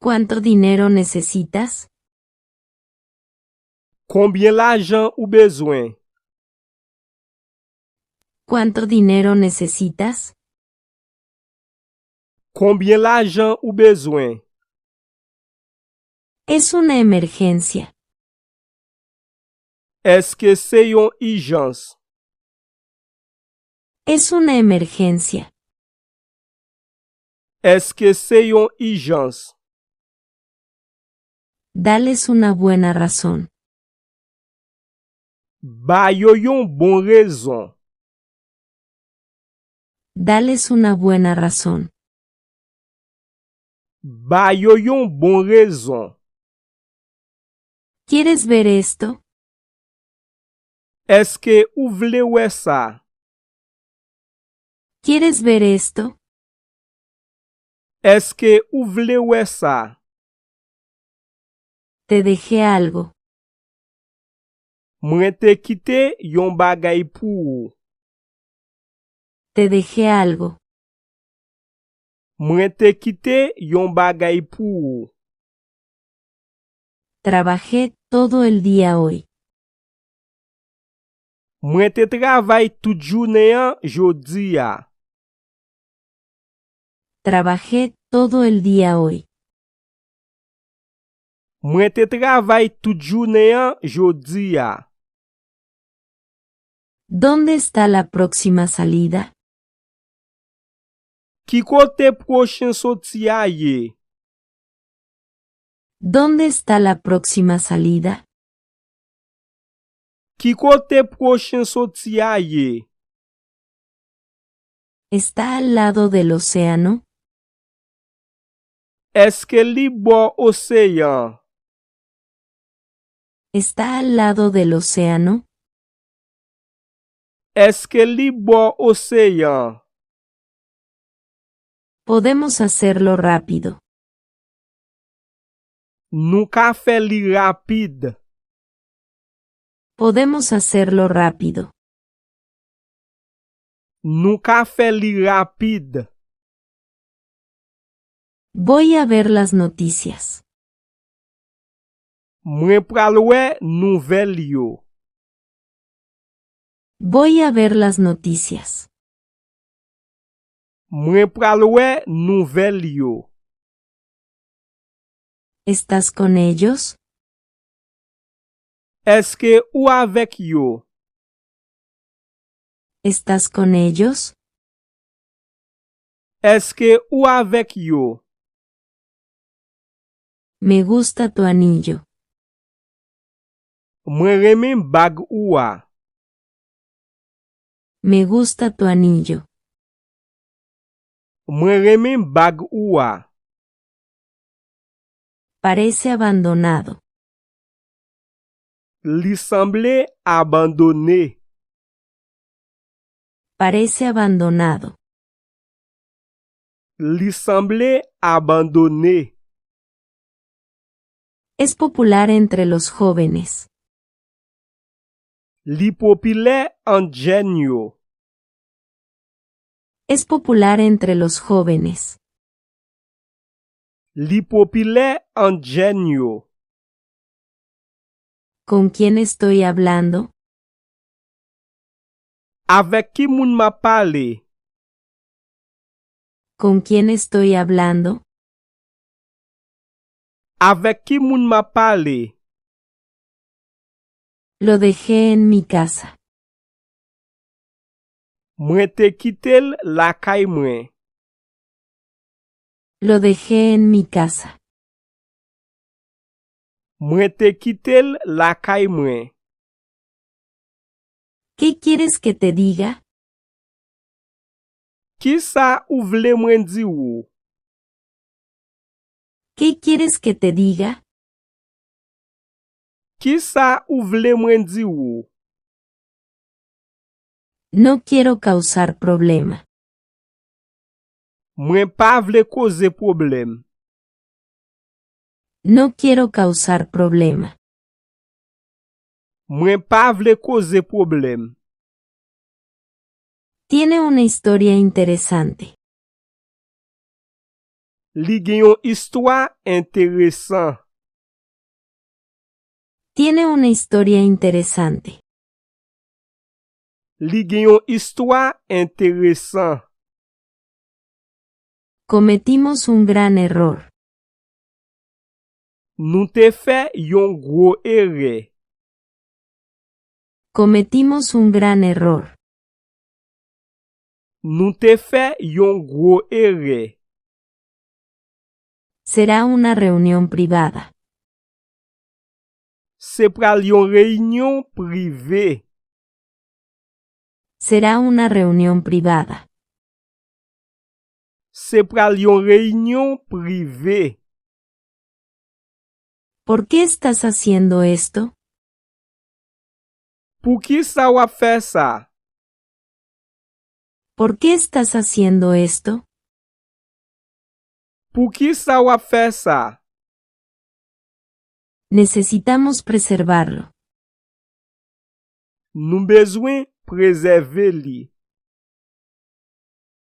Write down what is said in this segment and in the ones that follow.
¿Cuánto dinero necesitas? Combien l'argent ou besoin? ¿Cuánto dinero necesitas? Combien l'argent ou besoin? Es una emergencia. Est-ce que c'est yon urgence? Es una emergencia. Est-ce que c'est yon urgence? Dales una buena razón. Ba yo yon bon raison. Dales una buena razón. Ba yo yon bon raison. ¿Quieres ver esto? Est-ce que ou vle wè sa? ¿Quieres ver esto? Est-ce que ou vle wè sa? Te dejé algo. Mwen te kite yon bagay pou ou. Te dejé algo. Mwen te kite yon bagay pou ou. Trabajé todo el día hoy. Mwen te travay tout jounen an jodi ya. Trabajé todo el día hoy. Mwen te travay tout jounen an jodi ya. ¿Dónde está la próxima salida? Ki kote prochen soti a ye? ¿Dónde está la próxima salida? Ki kote prochen soti a ye? ¿Está al lado del océano? Eske li bo oseyan? ¿Está al lado del océano? Eske li bo oseyan? Podemos hacerlo rápido. Nou ka fe li rapide. Podemos hacerlo rápido. Nou ka fe li rapide. Voy a ver las noticias. Mwen pral wè nouvel yo. Voy a ver las noticias. Mwen pral wè nouvel yo. ¿Estás con ellos? Eske ou avek yo? ¿Estás con ellos? Eske ou avek yo? Me gusta tu anillo. Mwen remen bag ou a. Me gusta tu anillo. Mwen remen bag ou a. Parece abandonado. Li semble abandonné. Parece abandonado. Li semble abandonné. Es popular entre los jóvenes. Li popilè an jen yo. Es popular entre los jóvenes. Li popilè an jen yo. ¿Con quién estoy hablando? Avek ki moun ma pale? ¿Con quién estoy hablando? Avek ki moun ma pale? Lo dejé en mi casa. Mwen te kitel la kay mwen. Lo dejé en mi casa. Mwen te kitel la kay mwen. ¿Qué quieres que te diga? Ki sa ou vle mwen di ou? ¿Qué quieres que te diga? Ki sa ou vle mwen di ou? No quiero causar problema. Mwen pa vle koze problem. No quiero causar problema. Mwen pa vle koze problem. Tiene una historia interesante. Li gen yon histoire intéressant. Tiene una historia interesante. Li gen yon histoire intéressant. Cometimos un gran error. Nou te fait yon gros erreur. Cometimos un gran error. Nou te fait yon gros erreur. Será una reunión privada. Se pral yon réunion privée. Será una reunión privada. Se pral yon réunion privée. ¿Por qué estás haciendo esto? Pou ki sa wap fè sa? ¿Por qué estás haciendo esto? Pou ki sa wap fè sa? Necesitamos preservarlo. Nou bezwen prezerve li.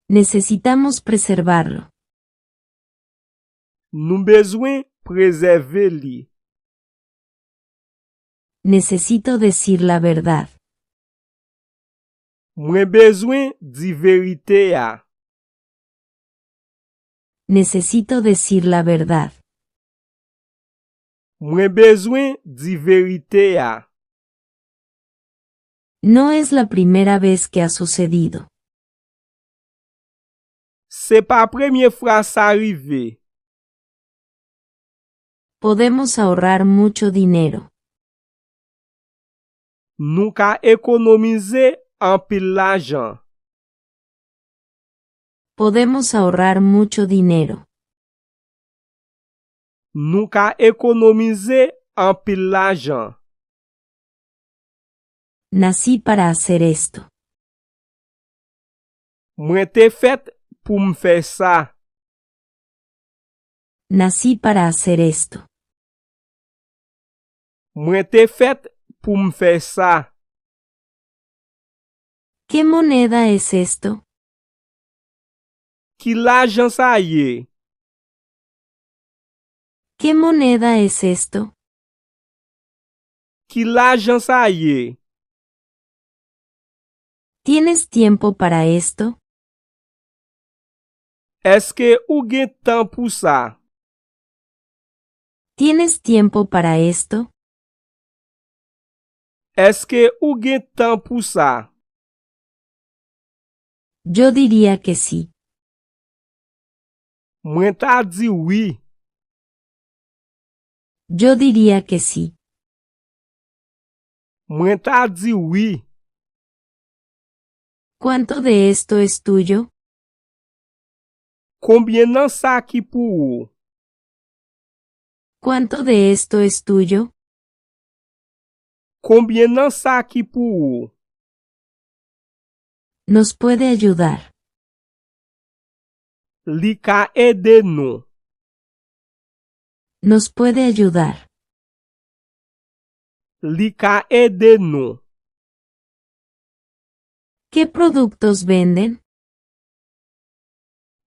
Necesitamos preservarlo. Nou bezwen prezerve li. Necesito decir la verdad. Mwen bezwen di verite ya. Necesito decir la verdad. Mwen bezwen di verite ya. No es la primera vez que ha sucedido. Se pa premye fwa sa rive. Podemos ahorrar mucho dinero. Nou ka ekonomize an pil l'ajan. Podemos ahorrar mucho dinero. Nou ka ekonomize an pil l'ajan. Nací para hacer esto. Mwen te fet pou m fè sa. Nací para hacer esto. Mwen te fet pou m fè sa. ¿Qué moneda es esto? Ki l'ajan sa ye? ¿Qué moneda es esto? Ki l'ajan sa ye? ¿Tienes tiempo para esto? Eske ou gen tan pou sa? ¿Tienes tiempo para esto? Eske ou gen tan pou sa? Yo diría que sí. Mwen ta di oui. Yo diría que sí. Mwen ta di oui. ¿Cuánto de esto es tuyo? Konbyen nan sa ki pou ou? ¿Cuánto de esto es tuyo? Konbyen nan sa ki pou ou? Nos puede ayudar. Li ka ede nou. Nos puede ayudar. Li ka ede nou. ¿Qué productos venden?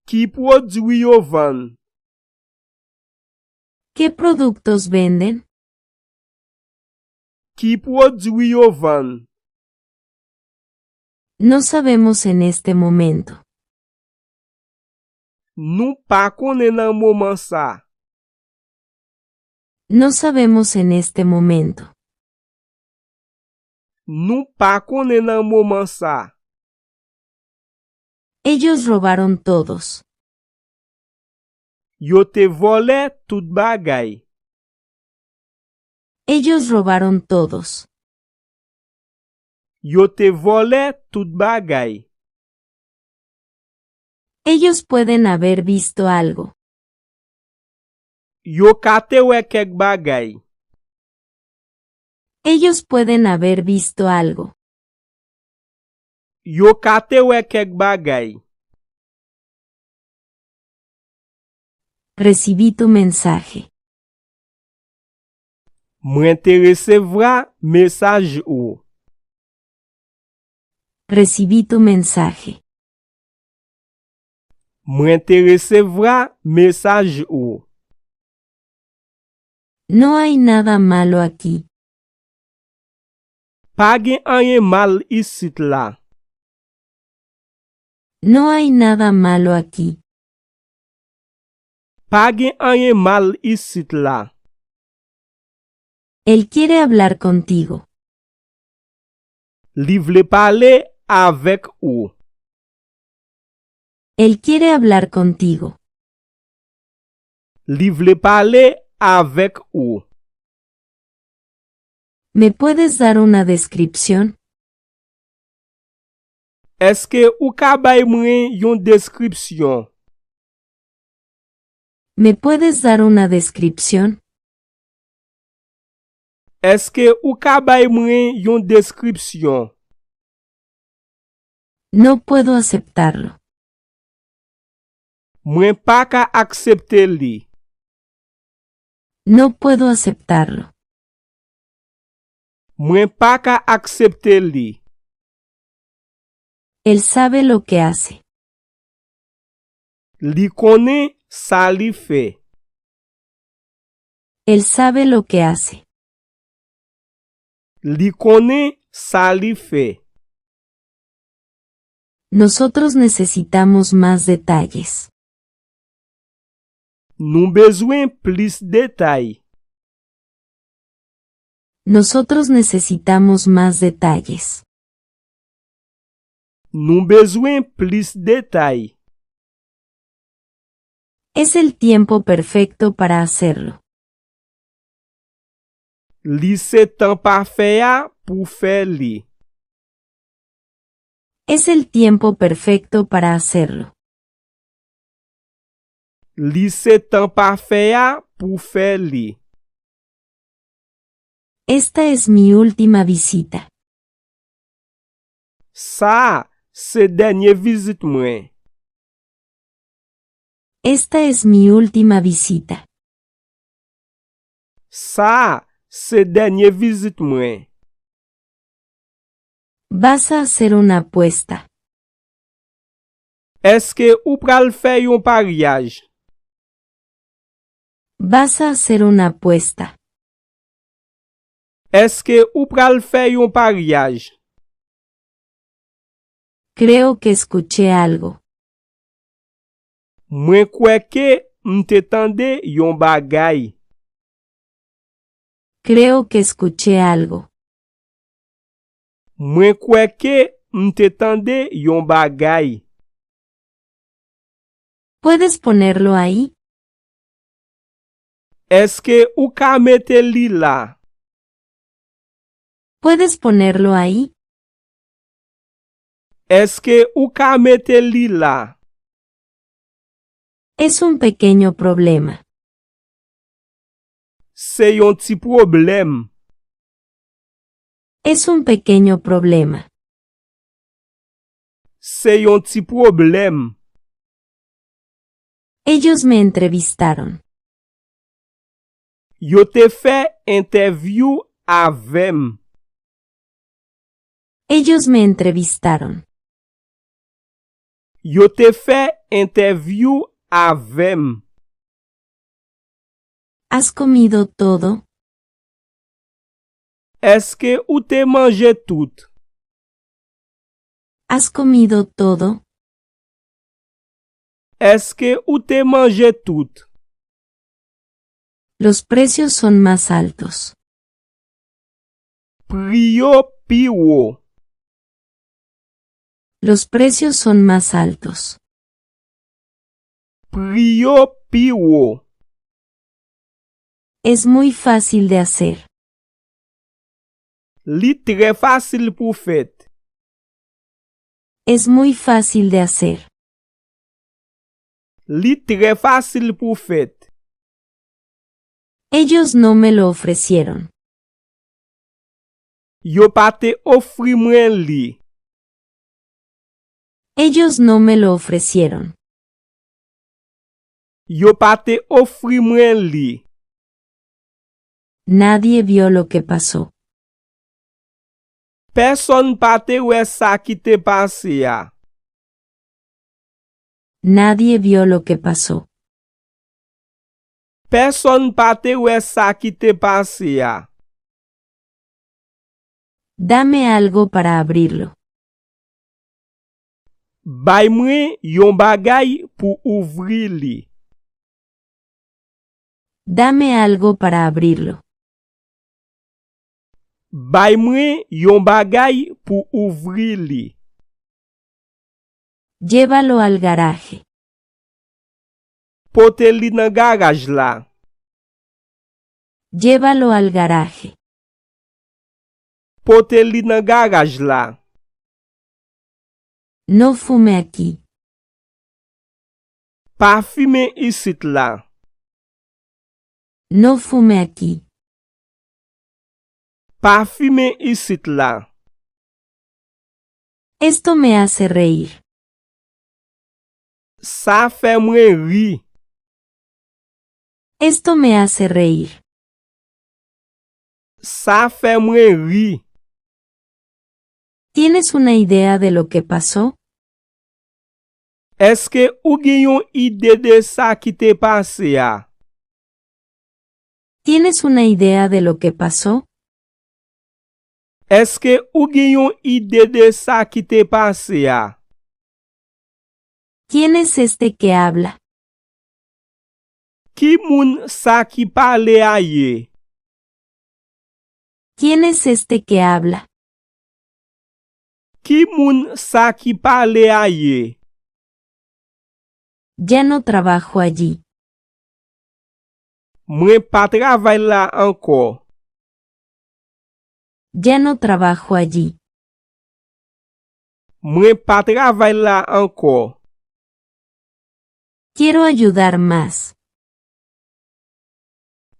Ki prodwi yo van? ¿Qué productos venden? Ki prodwi yo van? No sabemos en este momento. Nou pa konen nan moman sa. No sabemos en este momento. Nou pa konen nan moman sa. Ellos robaron todos. Yo te vole tout bagay. Ellos robaron todos. Yo te vole tout bagay. Ellos pueden haber visto algo. Yo kate we kek bagay. Ellos pueden haber visto algo. Yo kate we kek bagay. Recibí tu mensaje. Mwen te resevra mesaj ou. Recibí tu mensaje. Mwen te resevra message ou. No hay nada malo aquí. Pa gen anye mal isit la. No hay nada malo aquí. Pa gen anye mal isit la. Él quiere hablar contigo. Li vle pale avek ou. Él quiere hablar contigo. Li vle pale avek ou. ¿Me puedes dar una descripción? Eske ou ka bay mwen yon deskripsyon? ¿Me puedes dar una descripción? Eske ou ka bay mwen yon deskripsyon? No puedo aceptarlo. Mwen pa ka aksepte li. No puedo aceptarlo. Mwen pa ka aksepte li. Él sabe lo que hace. Li konen sa li fe. Él sabe lo que hace. Li konen sa li fe. Nosotros necesitamos más detalles. Nou bezwen plis detay. Nosotros necesitamos más detalles. Nou bezwen plis detay. Es el tiempo perfecto para hacerlo. Li se tan pa fe ya pou fe li. Es el tiempo perfecto para hacerlo. Li se tan pa fe ya pou fe li. Esta es mi última visita. Sa, se denye vizit mwen. Esta es mi última visita. Sa, se denye vizit mwen. Vas a hacer una apuesta. Eske ou pral fe yon pariyaj? Vas a hacer una apuesta. Eske ou pral fe yon pariyaj? Creo que escuché algo. Mwen kwe ke mte tande yon bagay. Creo que escuché algo. Mwen kwe ke mte tande yon bagay. ¿Puedes ponerlo ahí? Eske ou ka mete li la? ¿Puedes ponerlo ahí? Eske ou ka mete li la? Es un pequeño problema. Se yon ti problem. Es un pequeño problema. Se yon ti problem. Ellos me entrevistaron. Yo te fe interview avem. Ellos me entrevistaron. Yo te fe interview avem. ¿Has comido todo? Eske ou te manje tout? ¿Has comido todo? Eske ou te manje tout? Los precios son más altos. Priyo pi wo. Los precios son más altos. Priyo pi wo. Es muy fácil de hacer. Li tre fasil pou fet. Es muy fácil de hacer. Li tre fasil pou fet. Ellos no me lo ofrecieron. Yo pa te ofri mwen li. Ellos no me lo ofrecieron. Yo pa te ofri mwen li. Nadie vio lo que pasó. Person pa te we sa ki te pase ya. Nadie vio lo que pasó. Person pa te wè sa ki te pase ya. Dame algo para abrirlo. Bay mwen yon bagay pou ouvri li. Dame algo para abrirlo. Bay mwen yon bagay pou ouvri li. Llévalo al garaje. Pote li nan garaj la. Llévalo al garaje. Pote li nan garaj la. No fume aquí. Pa fime isit la. No fume aquí. Pa fime isit la. Esto me hace reír. Sa fe mwen ri. Esto me hace reír. Sa fe mwen ri. ¿Tienes una idea de lo que pasó? Eske ou gen yon ide de sa ki te pase ya? ¿Tienes una idea de lo que pasó? Eske ou gen yon ide de sa ki te pase ya? ¿Quién es este que habla? Ki moun sa ki pale a ye? ¿Quién es este que habla? Ki moun sa ki pale a ye? Ya no trabajo allí. Mwen pa travay la anko. Ya no trabajo allí. Mwen pa travay la anko. Quiero ayudar más.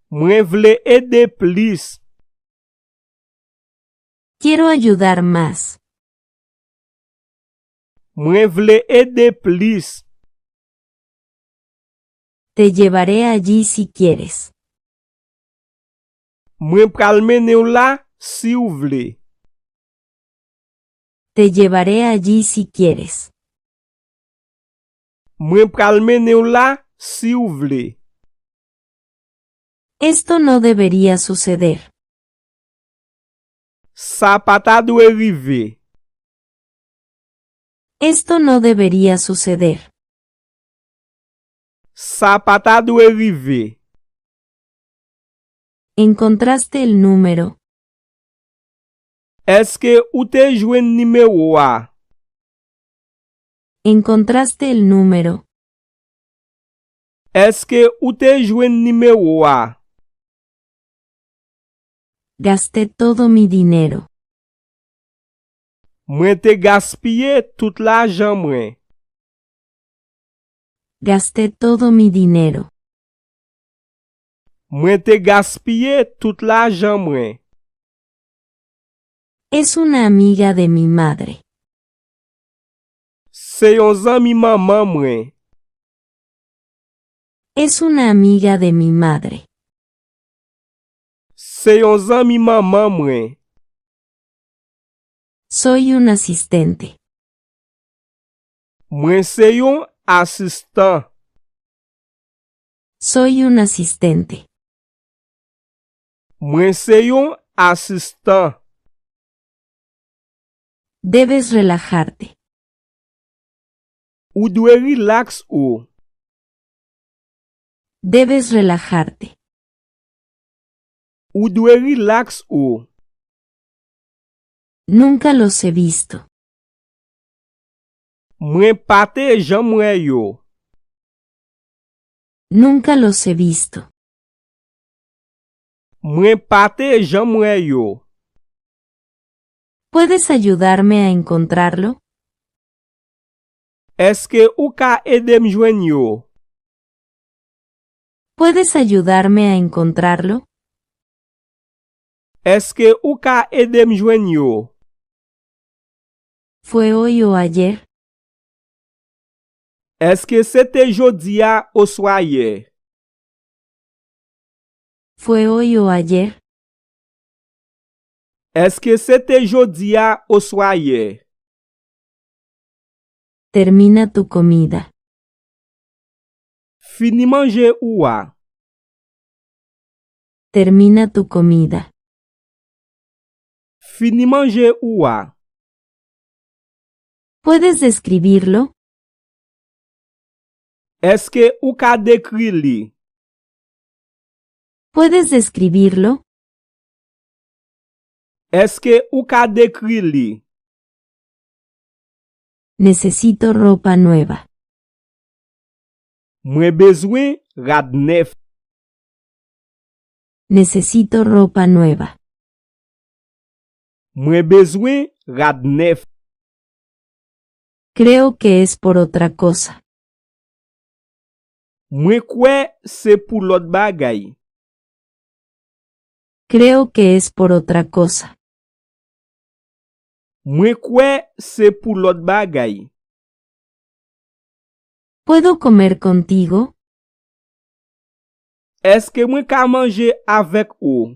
Mwen vle ede plis. Quiero ayudar más. Mwen vle ede plis. Te llevaré allí si quieres. Mwen pral mene ou la si ou vle. Te llevaré allí si quieres. Mwen pral mene ou la si ou vle. Esto no debería suceder. Sa pa ta dwe rive. Esto no debería suceder. Sa pa ta dwe rive. Encontraste el número. Eske ou te jwen nimero a? Encontraste el número. Eske ou te jwen nimero a? Gasté todo mi dinero. Mwen te gaspye tout l'ajan mwen. Gasté todo mi dinero. Mwen te gaspye tout l'ajan mwen. Es una amiga de mi madre. Se yon zami maman mwen. Es una amiga de mi madre. Se yon zami maman mwen. Soy un asistente. Mwen se yon asistan. Soy un asistente. Mwen se yon asistan. Debes relajarte. Ou dwe relax ou. Debes relajarte. Ou dwe relax ou. Nunca los he visto. Mwen pate jan mwen yo. Nunca los he visto. Mwen pate jan mwen yo. ¿Puedes ayudarme a encontrarlo? Eske ou ka edem jwen yo? ¿Puedes ayudarme a encontrarlo? Eske ou ka edem jwen yo? ¿Fue hoy o ayer? Eske se te jodi ya ou swaye? ¿Fue hoy o ayer? Eske se te jodi ya ou swaye? Termina tu comida. Fini manje ou a? Termina tu comida. Fini manje ou a? ¿Puedes describirlo? Eske ou ka dekri li? ¿Puedes describirlo? Eske ou ka dekri li? Necesito ropa nueva. Mwen bezwen rad nef. Necesito ropa nueva. Mwen bezwen rad nef. Creo que es por otra cosa. Mwen kwe se pou lot bagay. Creo que es por otra cosa. Mwen kwe se pou lot bagay. ¿Puedo comer contigo? Eske mwen ka manje avek ou?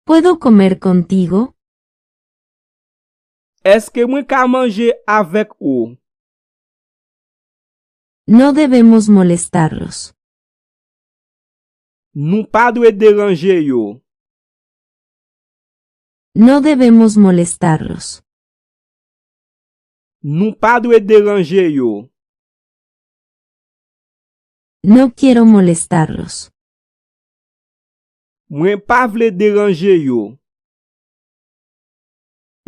¿Puedo comer contigo? Eske mwen ka manje avek ou? No debemos molestarlos. Nou pa dwe deranje yo. No debemos molestarlos. Nou pa dwe deranje yo. No quiero molestarlos. Mwen pa vle deranje yo.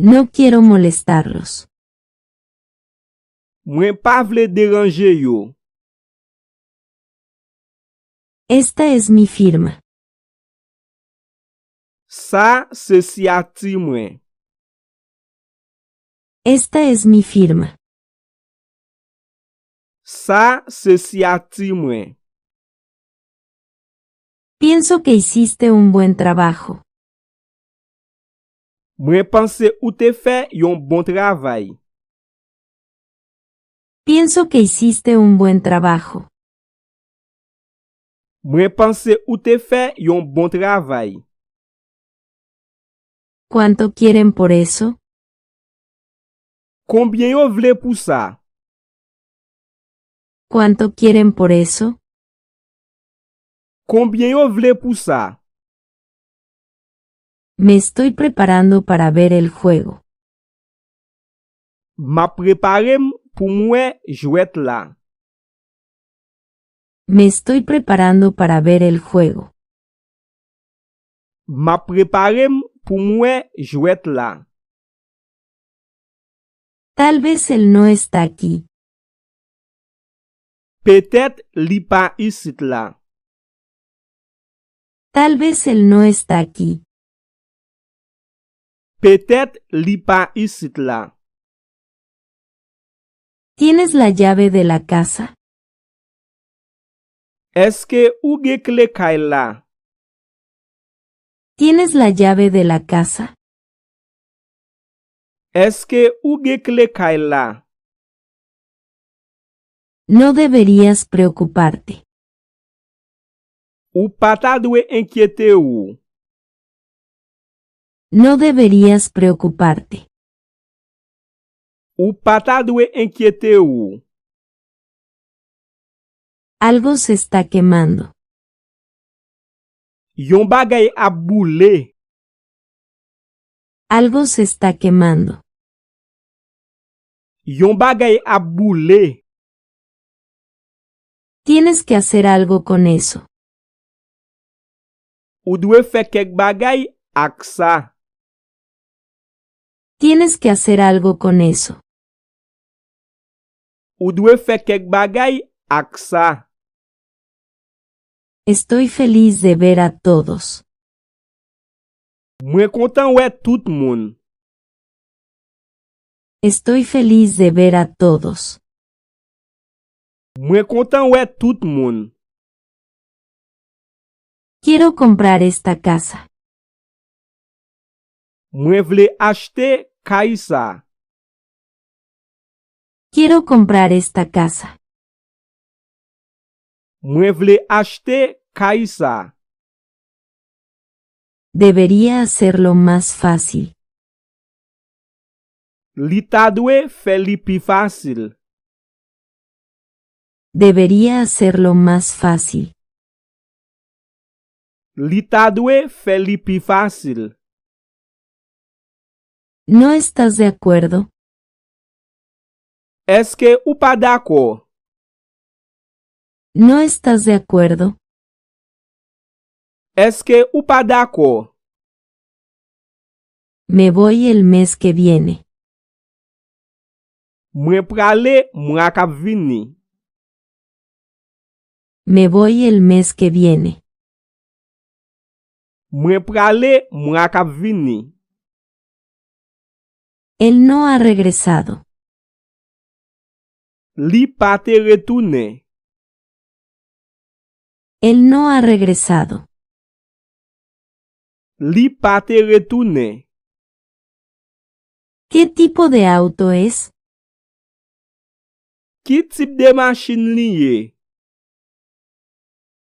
No quiero molestarlos. Mwen pa vle deranje yo. Esta es mi firma. Sa se siati mwen. Esta es mi firma. Sa se siati mwen. Pienso que hiciste un buen trabajo. Mwen panse ou te fe yon bon travay. Pienso que hiciste un buen trabajo. Mwen panse ou te fe yon bon travay. ¿Cuánto quieren por eso? Konbyen yo vle pou sa? ¿Cuánto quieren por eso? Konbyen yo vle pou sa? Me estoy preparando para ver el juego. Ma preparem pou mwen jwet la. Me estoy preparando para ver el juego. Ma preparem pou mwen jwet la. Tal vez él no está aquí. Petet li pa isit la. Tal vez él no está aquí. Petet li pa isit la. ¿Tienes la llave de la casa? Eske ou ge kle kay la? ¿Tienes la llave de la casa? Eske ou ge kle kay la? No deberías preocuparte. Ou pata dwe enkyete ou? No deberías preocuparte. Ou pata dwe enkyete ou? Algo se está quemando. Yon bagay ap boule. Algo se está quemando. Yon bagay ap boule. Tienes que hacer algo con eso. Ou dwe fe kek bagay ak sa. Tienes que hacer algo con eso. Ou dwe fe kek bagay ak sa. Estoy feliz de ver a todos. Mwen kontan wè tout moun. Estoy feliz de ver a todos. Mwen kontan wè tout moun. Quiero comprar esta casa. Mwen vle achete kay sa. Quiero comprar esta casa. Mwen vle achete kay sa. Debería hacerlo más fácil. Li ta dwe fe li pi fasil. Debería hacerlo más fácil. Li ta dwe fè li pi fasil. ¿No estás de acuerdo? Eske ou pa d'akor? ¿No estás de acuerdo? Eske ou pa d'akor? Me voy el mes que viene. Mwen prale mwa kap vini. Me voy el mes que viene. Mwen prale mwa kap vini. Él no ha regresado. Li pa te retoune. Él no ha regresado. Li pa te retoune. ¿Qué tipo de auto es? Ki tip de machin li ye?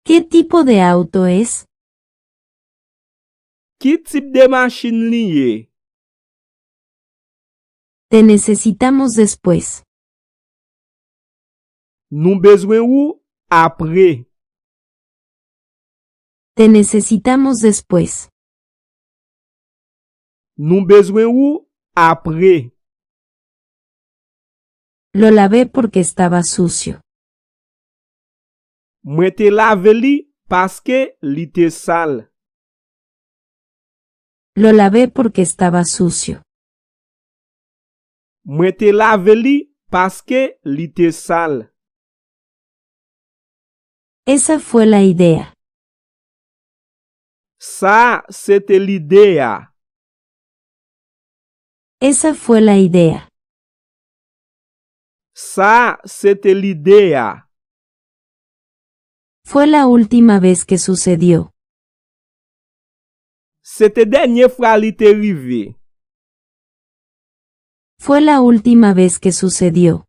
¿Qué tipo de auto es? Ki tip de machin li ye? Te necesitamos después. Nou bezwen ou apre. Te necesitamos después. Nou bezwen ou apre. Lo lavé porque estaba sucio. Mwen te lave li paske li te sal. Lo lavé porque estaba sucio. Mwen te lave li paske li te sal. Esa fue la idea. Sa, sete l'idea. Esa fue la idea. Sa, sete l'idea. Fue la última vez que sucedió. Sete denye fwa li te rive. Fue la última vez que sucedió.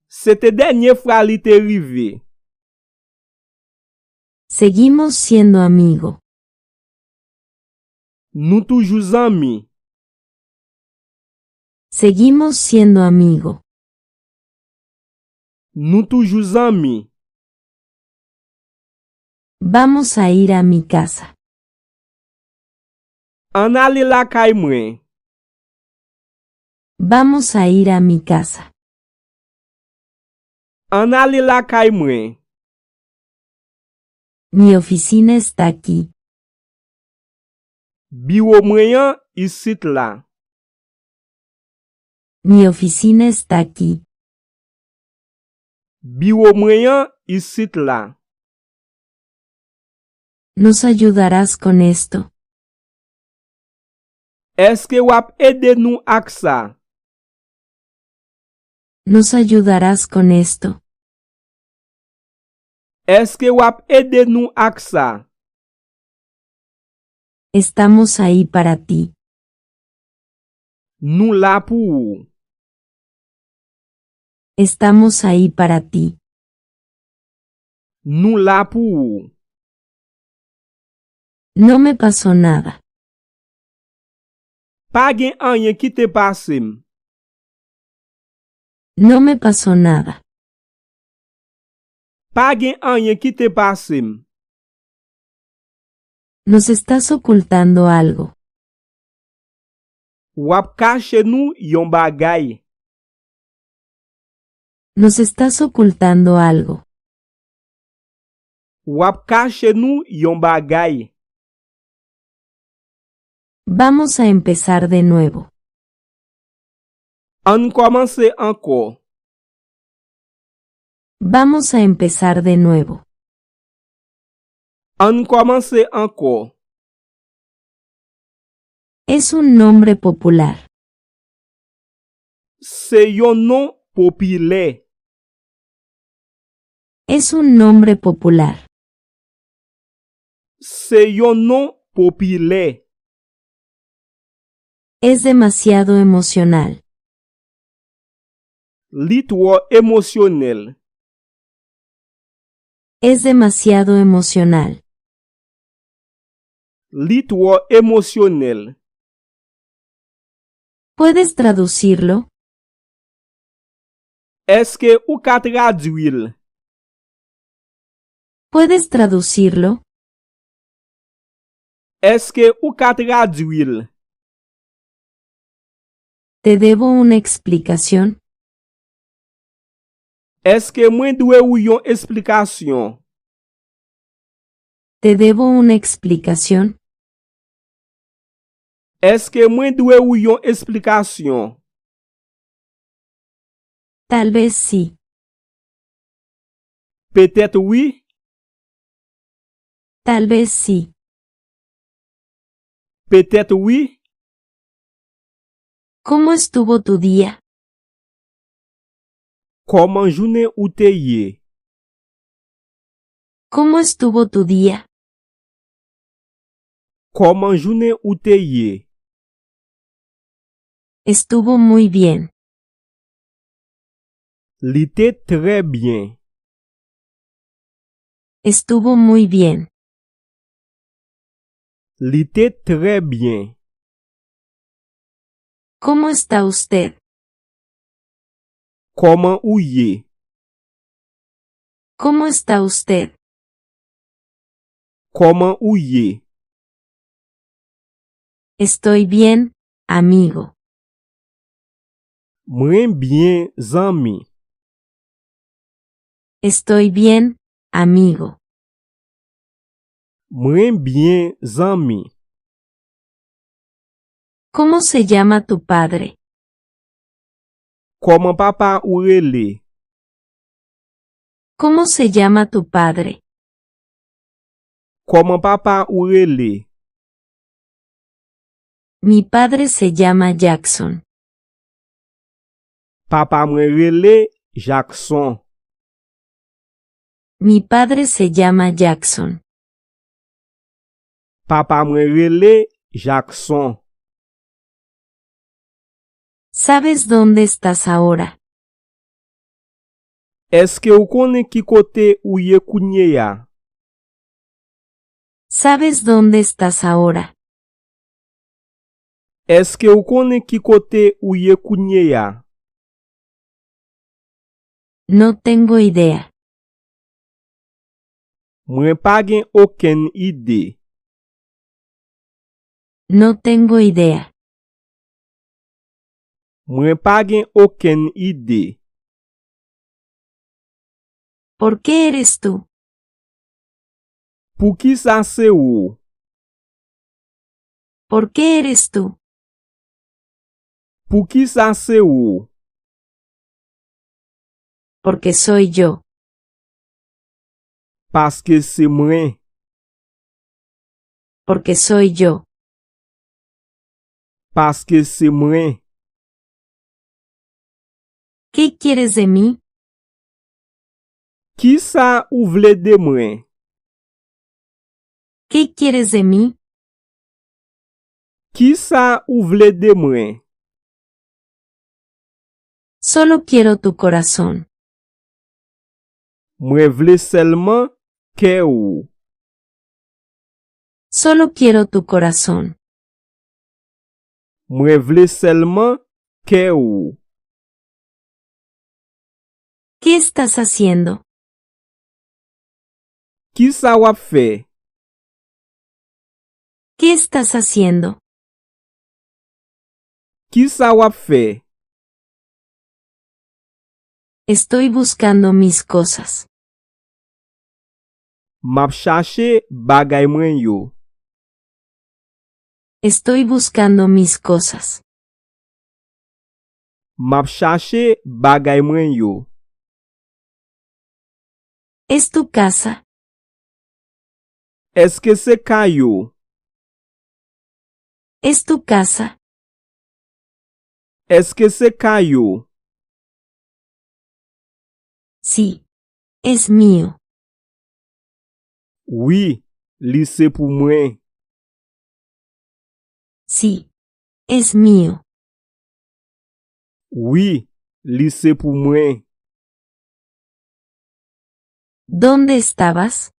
Sete denye fwa li te rive. Seguimos siendo amigos. Nou toujou zanmi. Seguimos siendo amigos. Nou toujou zanmi. Vamos a ir a mi casa. An ale la kay mwen. Vamos a ir a mi casa. An ale la kay mwen. Mi oficina está aquí. Biro mwen yan isit la. Mi oficina está aquí. Biro mwen yan isit la. ¿Nos ayudarás con esto? Eske wap ede nou ak sa? ¿Nos ayudarás con esto? Eske wap ede nou ak sa? Estamos ahí para ti. Nou la pou ou. Estamos ahí para ti. Nou la pou ou. No me pasó nada. Pa gen anyen ki te pasem. No me pasó nada. Pa gen anyen ki te pasem. Nos estás ocultando algo. Wap kache nou yon bagay. Nos estás ocultando algo. Wap kache nou yon bagay. Vamos a empezar de nuevo. An komanse anko. Vamos a empezar de nuevo. An komanse anko. Es un nombre popular. Se yon non popile. Es un nombre popular. Se yon non popile. Es demasiado emocional. Li tro emosyonel. Es demasiado emocional. Li tro emosyonel. ¿Puedes traducirlo? Eske ou ka traduil? ¿Puedes traducirlo? Eske ou ka traduil? ¿Te debo una explicación? Eske mwen dwe ou yon eksplikasyon? ¿Te debo una explicación? Eske mwen dwe ou yon eksplikasyon? Tal vez sí. Petet oui? Tal vez sí. Petet oui? ¿Cómo estuvo tu día? Koman jounen ou te ye? ¿Cómo estuvo tu día? Koman jounen ou te ye? Estuvo muy bien. Li te tre bien. Estuvo muy bien. Li te tre bien. ¿Cómo está usted? Koman ou ye? ¿Cómo está usted? Koman ou ye? Estoy bien, amigo. Mwen bien zanmi. Estoy bien, amigo. Mwen bien zanmi. ¿Cómo se llama tu padre? Koman papa ou rele? ¿Cómo se llama tu padre? Koman papa ou rele? Mi padre se llama Jackson. Papa mwen rele Jackson. Mi padre se llama Jackson. Papa mwen rele Jackson. ¿Sabes dónde estás ahora? Eske ou konen ki kote ou ye kounye ya? ¿Sabes dónde estás ahora? Eske ou konen ki kote ou ye kounye ya? No tengo idea. Mwen pa gen oken ide. No tengo idea. Mwen pa gen oken ide. ¿Por qué eres tú? Pou ki sa se ou? ¿Por qué eres tú? Pou ki sa se ou? Porque soy yo. Paske se mwen. Porque soy yo. Paske se mwen. ¿Qué quieres de mí? Ki sa ou vle de mwen? ¿Qué quieres de mí? Ki sa ou vle de mwen? Solo quiero tu corazón. Mwen vle selman ke ou. Solo quiero tu corazón. Mwen vle selman ke ou. ¿Qué estás haciendo? Ki sa wap fe? ¿Qué estás haciendo? Ki sa wap fe? Estoy buscando mis cosas. Map chache bagay mwen yo. Estoy buscando mis cosas. Map chache bagay mwen yo. ¿Es tu casa? Eske se kayo? ¿Es tu casa? Eske se kayo? Sí. Es mío. Oui, li se pou mwen. Sí. Es mío. Oui, li se pou mwen. ¿Dónde estabas?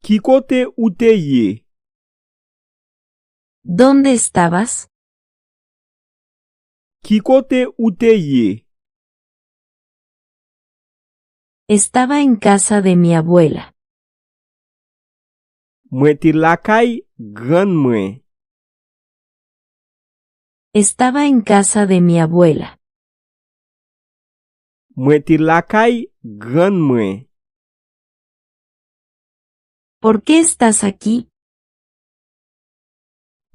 Ki kote ou te ye? ¿Dónde estabas? Ki kote ou te ye? Estaba en casa de mi abuela. Mwen te lakay gran mwen. Estaba en casa de mi abuela. Mwen te lakay gran mwen. ¿Por qué estás aquí?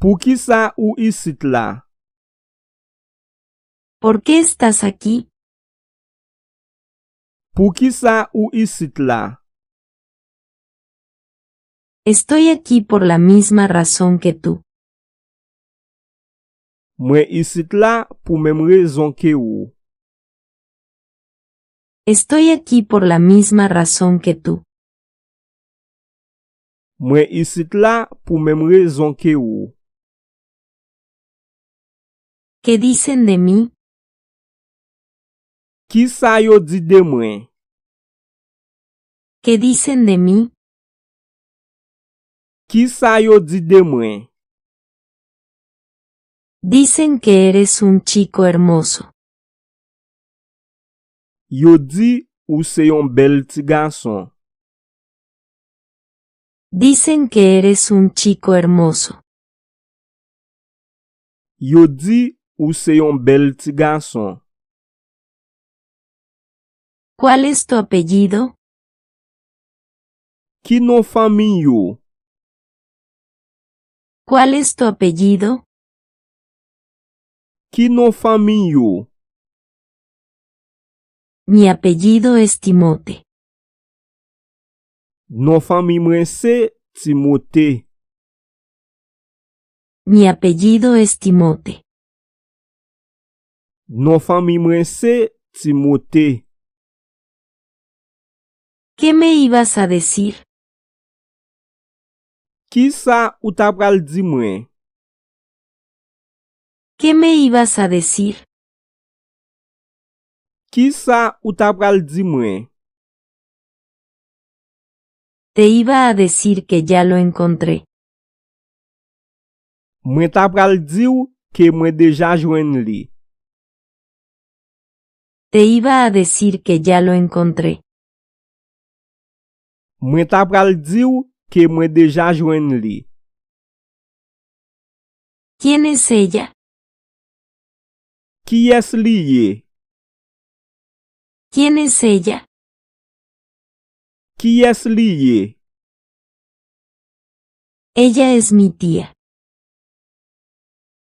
Pou ki sa ou isit la? ¿Por qué estás aquí? Pou ki sa ou isit la? Estoy aquí por la misma razón que tú. Mwen isit la pou mem rezon ke ou. Estoy aquí por la misma razón que tú. Mwen isit la pou mem rezon ke ou. ¿Qué dicen de mí? Ki sa yo di de mwen? ¿Qué dicen de mí? Ki sa yo di de mwen? Dicen que eres un chico hermoso. Yo di ou se yon bel ti gason. Dicen que eres un chico hermoso. Yo di ou se yon bel ti gason. ¿Cuál es tu apellido? Ki non fami yo? ¿Cuál es tu apellido? Ki non fami yo? Mi apellido es Timote. Non fami mwen se Timote. Mi apellido es Timote. Non fami mwen se Timote. ¿Qué me ibas a decir? Ki sa ou ta pral di mwen? ¿Qué me ibas a decir? Ki sa ou ta pral di mwen? Te iba a decir que ya lo encontré. Mwen ta pral di ou ke mwen deja jwen li. Te iba a decir que ya lo encontré. Mwen ta pral di ou ke mwen deja jwen li. ¿Quién es ella? Ki es li ye? ¿Quién es ella? Ki es li ye? Ella es mi tía.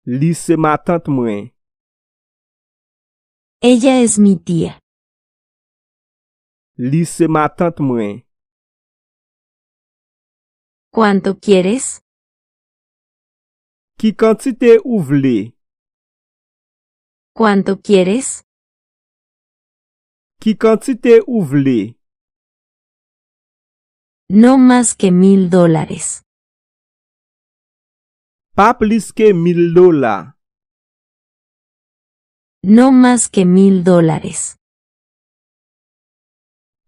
Li se ma tante mwen. Ella es mi tía. Li se ma tante mwen. ¿Cuánto quieres? Ki kantite ou vle? ¿Cuánto quieres? Ki kantite ou vle? No más que $1000. Pa plis ke $1000. No más que $1000.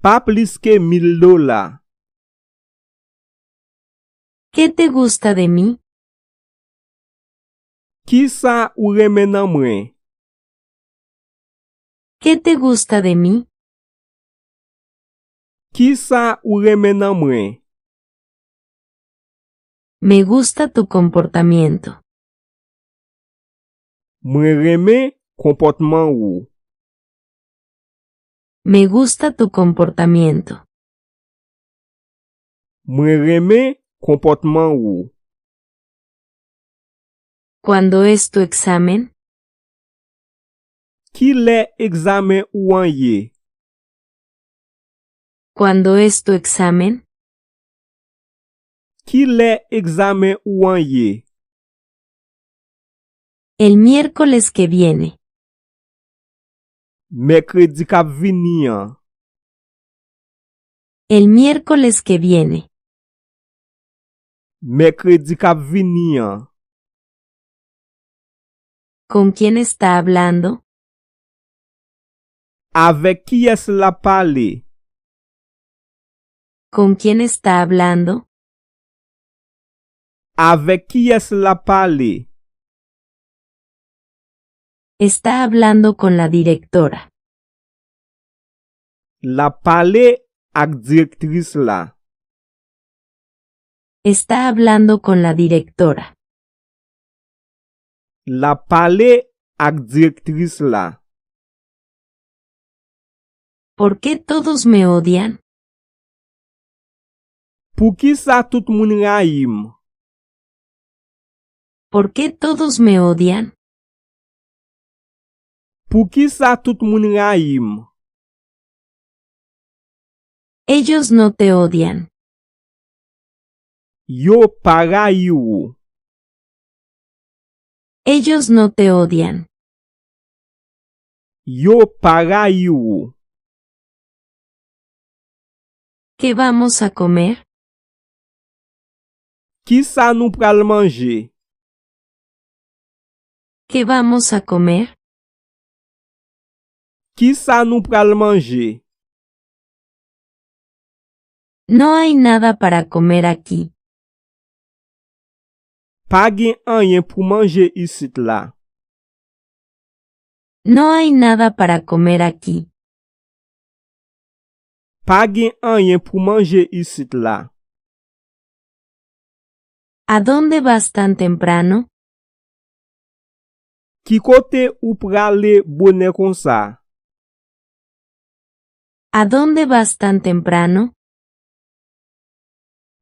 Pa plis ke $1000. ¿Qué te gusta de mí? Ki sa ou reme nan mwen? ¿Qué te gusta de mí? Ki sa ou reme nan mwen? Me gusta tu comportamiento. Mwen reme komportman ou. Me gusta tu comportamiento. Mwen reme komportman ou. ¿Cuándo es tu examen? Ki le examen ou an ye? ¿Cuándo es tu examen? Ki le examen ou an ye? El miércoles que viene. Merkredi kap vini an. El miércoles que viene. Merkredi kap vini an. ¿Con quién está hablando? Avek ki es la pale? ¿Con quién está hablando? Avek ki es la pale? Está hablando con la directora. La pale ak direktris la. Está hablando con la directora. La pale ak direktris la. ¿Por qué todos me odian? Pou ki sa tout moun rayim? ¿Por qué todos me odian? Pou ki sa tout moun rayim? Ellos no te odian. Yo pa ray ou. Ellos no te odian. Yo pa ray ou. ¿Qué vamos a comer? Ki sa nou pral manje? ¿Qué vamos a comer? Ki sa nou pral manje? No hay nada para comer aquí. Pa gen anyen pou manje isit la. No hay nada para comer aquí. Pa gen anyen pou manje isit la. ¿A dónde vas tan temprano? Ki kote ou prale bonne kon sa? ¿A dónde vas tan temprano?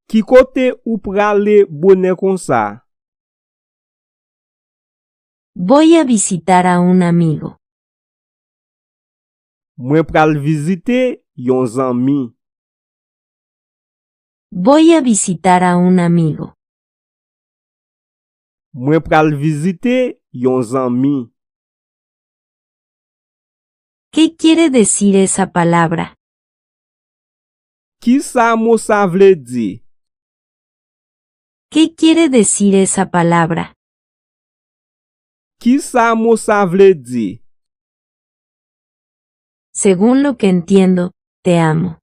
Ki kote ou prale bonne kon sa? Voy a visitar a un amigo. Mwen pral vizite yon zanmi. Voy a visitar a un amigo. Mwen pral vizite yon zanmi. ¿Qué quiere decir esa palabra? Ki sa mo sa vle di? ¿Qué quiere decir esa palabra? Ki sa mo sa vle di? Según lo que entiendo, te amo.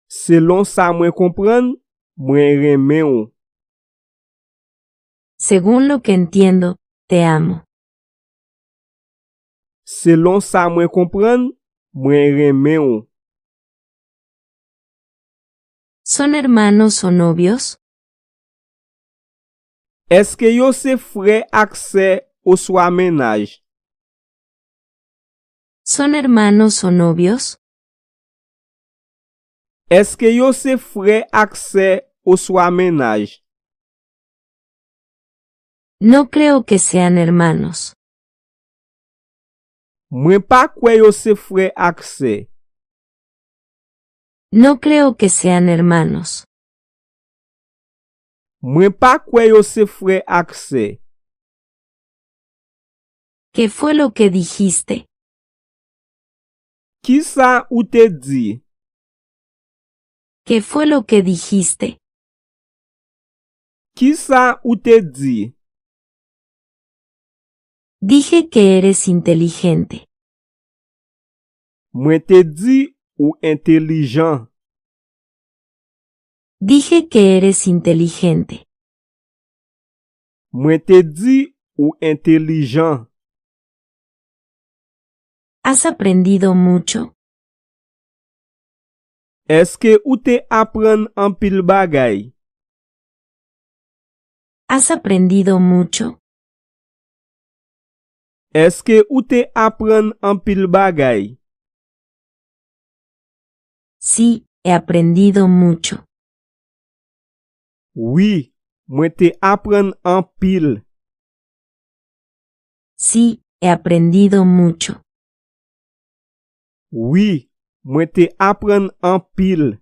Selon sa mwen kompren, mwen reme ou. Según lo que entiendo, te amo. Selon sa mwen kompren, mwen reme ou. ¿Son hermanos o novios? Eske yo se fre akse ou swa menaj? ¿Son hermanos o novios? Eske yo se fre akse ou swa menaj? No creo que sean hermanos. Mwen pa kwe yo se fre akse. No creo que sean hermanos. Mwen pa kwe yo se fre akse. ¿Qué fue lo que dijiste? Ki sa ou te di? ¿Qué fue lo que dijiste? Ki sa ou te di? Dije que eres inteligente. Mwen te di ou intelijan. Dije que eres inteligente. Mwen te di ou intelijan. ¿Has aprendido mucho? Eske ou te apren an pil bagay? ¿Has aprendido mucho? Eske ou te apren an pil bagay? Sí, he aprendido mucho. Oui, mwen te apren an pil. Sí, he aprendido mucho. Oui, mwen te apren an pil.